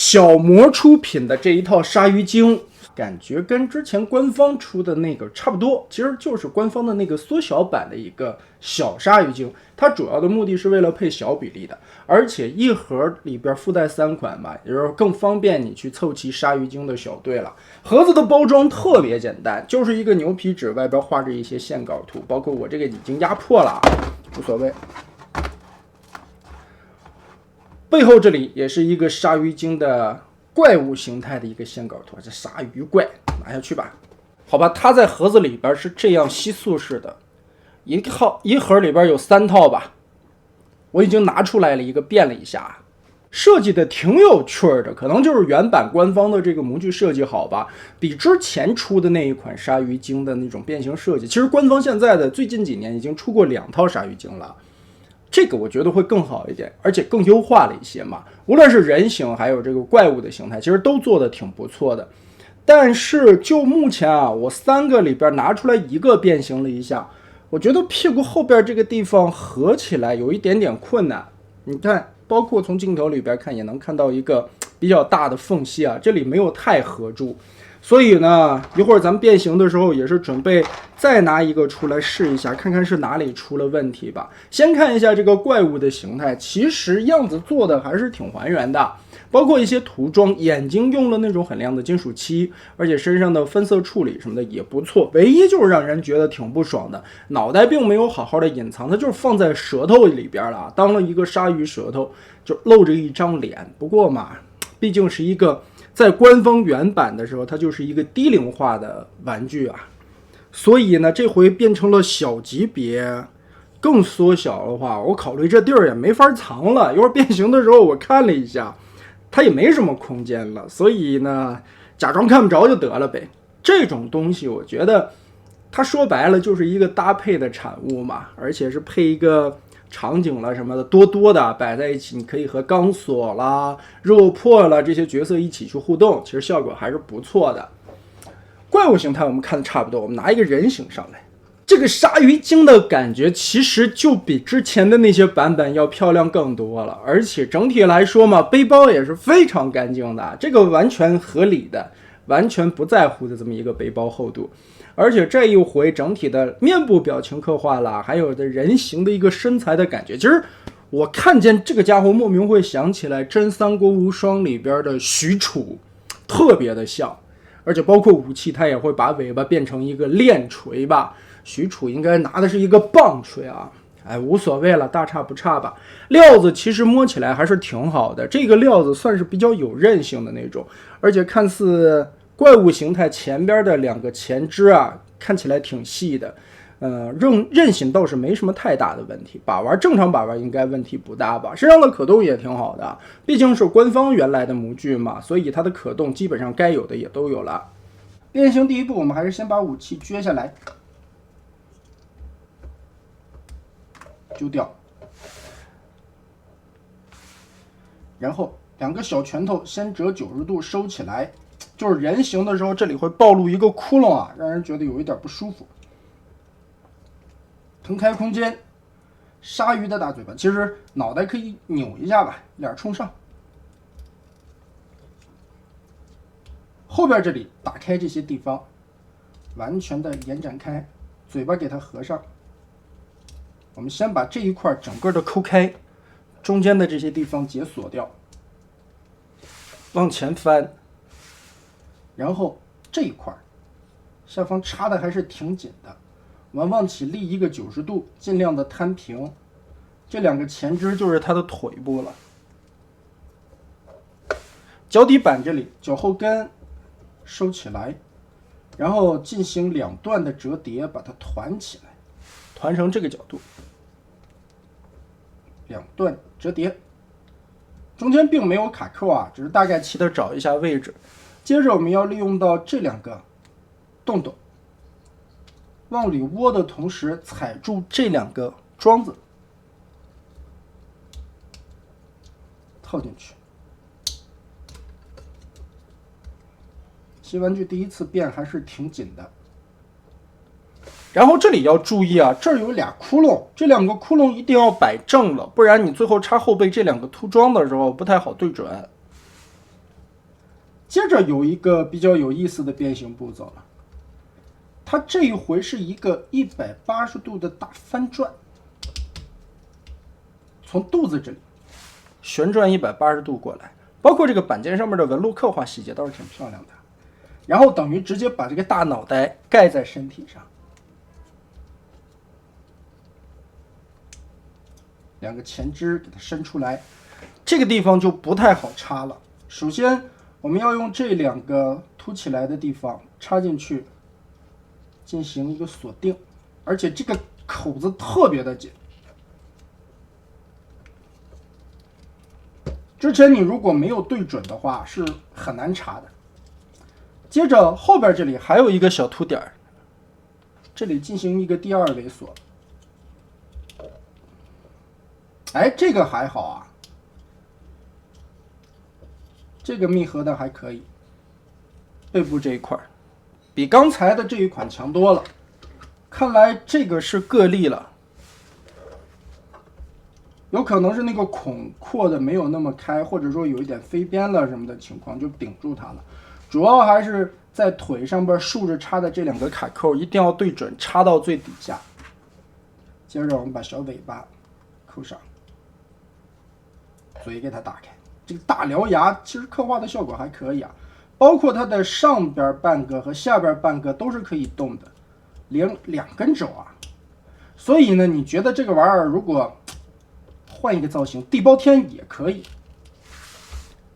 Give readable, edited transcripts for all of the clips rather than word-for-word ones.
小模出品的这一套鲨鱼精，感觉跟之前官方出的那个差不多，其实就是官方的那个缩小版的一个小鲨鱼精。它主要的目的是为了配小比例的，而且一盒里边附带3款吧，也就是更方便你去凑齐鲨鱼精的小队了。盒子的包装特别简单，就是一个牛皮纸，外边画着一些线稿图，包括我这个已经压破了，无所谓。背后这里也是一个鲨鱼精的怪物形态的一个线稿图，这鲨鱼怪拿下去吧。好吧，它在盒子里边是这样吸塑式的，一盒里边有3套吧，我已经拿出来了一个变了一下，设计的挺有趣的，可能就是原版官方的这个模具设计好吧，比之前出的那一款鲨鱼精的那种变形设计，其实官方现在的最近几年已经出过2套鲨鱼精了。这个我觉得会更好一点，而且更优化了一些嘛。无论是人形还有这个怪物的形态，其实都做的挺不错的。但是就目前啊，我3个里边拿出来1个变形了一下，我觉得屁股后边这个地方合起来有一点点困难。你看，包括从镜头里边看也能看到一个比较大的缝隙啊，这里没有太合住。所以呢，一会儿咱们变形的时候也是准备再拿一个出来试一下，看看是哪里出了问题吧。先看一下这个怪物的形态，其实样子做的还是挺还原的，包括一些涂装，眼睛用了那种很亮的金属漆，而且身上的分色处理什么的也不错。唯一就是让人觉得挺不爽的，脑袋并没有好好的隐藏，它就是放在舌头里边了，当了一个鲨鱼舌头，就露着一张脸。不过嘛，毕竟是一个在官方原版的时候，它就是一个低龄化的玩具啊，所以呢，这回变成了小级别，更缩小的话，我考虑这地儿也没法藏了。一会儿变形的时候，我看了一下，它也没什么空间了，所以呢，假装看不着就得了呗。这种东西，我觉得它说白了就是一个搭配的产物嘛，而且是配一个场景了什么的，多多的摆在一起，你可以和钢索啦、肉破啦这些角色一起去互动，其实效果还是不错的。怪物形态我们看的差不多，我们拿一个人形上来。这个鲨鱼精的感觉其实就比之前的那些版本要漂亮更多了，而且整体来说嘛，背包也是非常干净的，这个完全合理的，完全不在乎的这么一个背包厚度。而且这一回整体的面部表情刻画了，还有的人形的一个身材的感觉，其实我看见这个家伙莫名会想起来《真三国无双》里边的许褚，特别的像。而且包括武器，他也会把尾巴变成一个链锤吧，许褚应该拿的是一个棒槌啊，哎，无所谓了，大差不差吧。料子其实摸起来还是挺好的，这个料子算是比较有韧性的那种，而且看似怪物形态前边的2个前肢啊，看起来挺细的，韧性倒是没什么太大的问题，正常把玩应该问题不大吧。身上的可动也挺好的，毕竟是官方原来的模具嘛，所以它的可动基本上该有的也都有了。变形第一步，我们还是先把武器撅下来，揪掉，然后2个小拳头先折90度收起来，就是人形的时候这里会暴露一个窟窿啊，让人觉得有一点不舒服。腾开空间，鲨鱼的大嘴巴，其实脑袋可以扭一下吧，脸冲上。后边这里打开这些地方，完全的延展开，嘴巴给它合上。我们先把这一块整个的抠开，中间的这些地方解锁掉，往前翻，然后这一块下方插的还是挺紧的。我们往起立一个90度，尽量的摊平。这2个前肢就是它的腿部了。脚底板这里，脚后跟收起来，然后进行2段的折叠，把它团起来，团成这个角度。2段折叠，中间并没有卡扣啊，只是大概齐的找一下位置。接着我们要利用到这2个洞洞。往里窝的同时，踩住这2个桩子，套进去。新玩具第一次变还是挺紧的。然后这里要注意啊，这儿有俩窟窿，这两个窟窿一定要摆正了，不然你最后插后背这两个凸桩的时候不太好对准。接着有一个比较有意思的变形步骤了，它这一回是一个180度的大翻转，从肚子这里旋转180度过来，包括这个板件上面的纹路刻画细节倒是挺漂亮的。然后等于直接把这个大脑袋盖在身体上，两个前肢给它伸出来，这个地方就不太好插了。首先我们要用这两个凸起来的地方插进去，进行一个锁定，而且这个口子特别的紧。之前你如果没有对准的话，是很难插的。接着后边这里还有一个小凸点，这里进行一个第二围锁。哎，这个还好啊，这个密合的还可以。背部这一块比刚才的这一款强多了，看来这个是个例了。有可能是那个孔扩的没有那么开，或者说有一点飞边了什么的情况，就顶住它了。主要还是在腿上边竖着插的这两个卡扣一定要对准，插到最底下。接着我们把小尾巴扣上，嘴给它打开。这个大獠牙其实刻画的效果还可以啊，包括它的上边半个和下边半个都是可以动的，连2根肘啊。所以呢，你觉得这个玩意儿如果换一个造型，地包天也可以，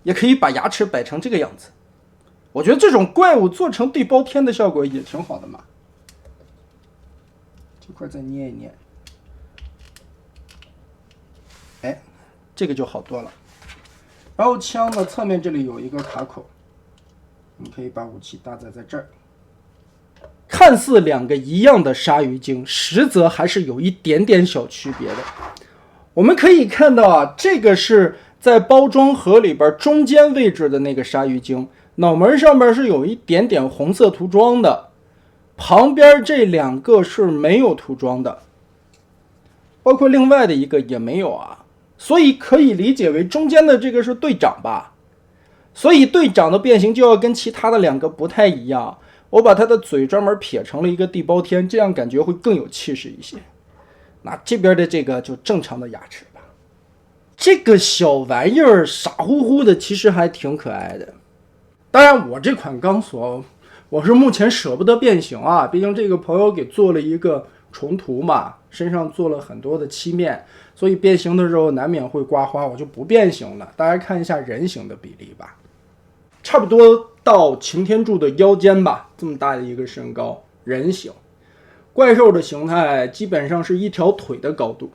也可以把牙齿摆成这个样子。我觉得这种怪物做成地包天的效果也挺好的嘛。这块再捏一捏，哎，这个就好多了。然后枪的侧面这里有一个卡口，你可以把武器搭载在这儿。看似两个一样的鲨鱼精，实则还是有一点点小区别的。我们可以看到啊，这个是在包装盒里边中间位置的那个鲨鱼精，脑门上面是有一点点红色涂装的，旁边这2个是没有涂装的，包括另外的一个也没有啊，所以可以理解为中间的这个是队长吧。所以队长的变形就要跟其他的2个不太一样，我把他的嘴专门撇成了一个地包天，这样感觉会更有气势一些。那这边的这个就正常的牙齿吧。这个小玩意儿傻乎乎的，其实还挺可爱的。当然我这款钢索我是目前舍不得变形啊，毕竟这个朋友给做了一个重涂嘛，身上做了很多的漆面，所以变形的时候难免会刮花，我就不变形了。大家看一下人形的比例吧，差不多到擎天柱的腰间吧，这么大的一个身高，人形。怪兽的形态基本上是一条腿的高度。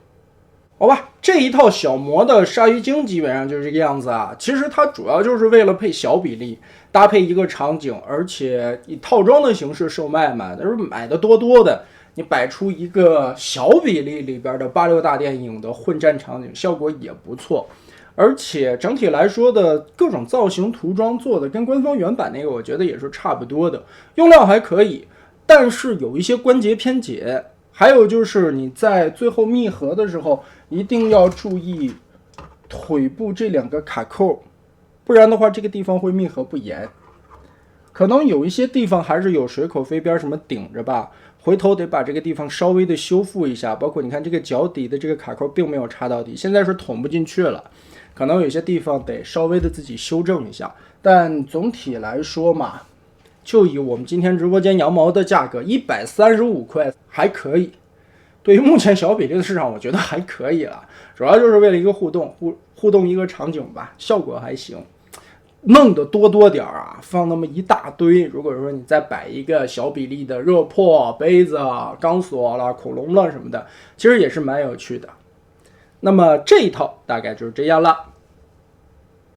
好吧，这一套小模的鲨鱼精基本上就是这个样子啊。其实它主要就是为了配小比例，搭配一个场景，而且以套装的形式售卖嘛。但是买的多的，你摆出一个小比例里边的86大电影的混战场景，效果也不错。而且整体来说的各种造型涂装做的跟官方原版那个我觉得也是差不多的，用料还可以，但是有一些关节偏解。还有就是你在最后密合的时候一定要注意腿部这2个卡扣，不然的话这个地方会密合不严，可能有一些地方还是有水口飞边什么顶着吧，回头得把这个地方稍微的修复一下。包括你看这个脚底的这个卡扣并没有插到底，现在是捅不进去了，可能有些地方得稍微的自己修正一下。但总体来说嘛，就以我们今天直播间羊毛的价格135块还可以，对于目前小比例的市场我觉得还可以了，主要就是为了一个互动一个场景吧，效果还行。弄得多点啊，放那么一大堆，如果说你再摆一个小比例的热破、杯子、钢索啦、恐龙啦什么的，其实也是蛮有趣的。那么这一套大概就是这样了。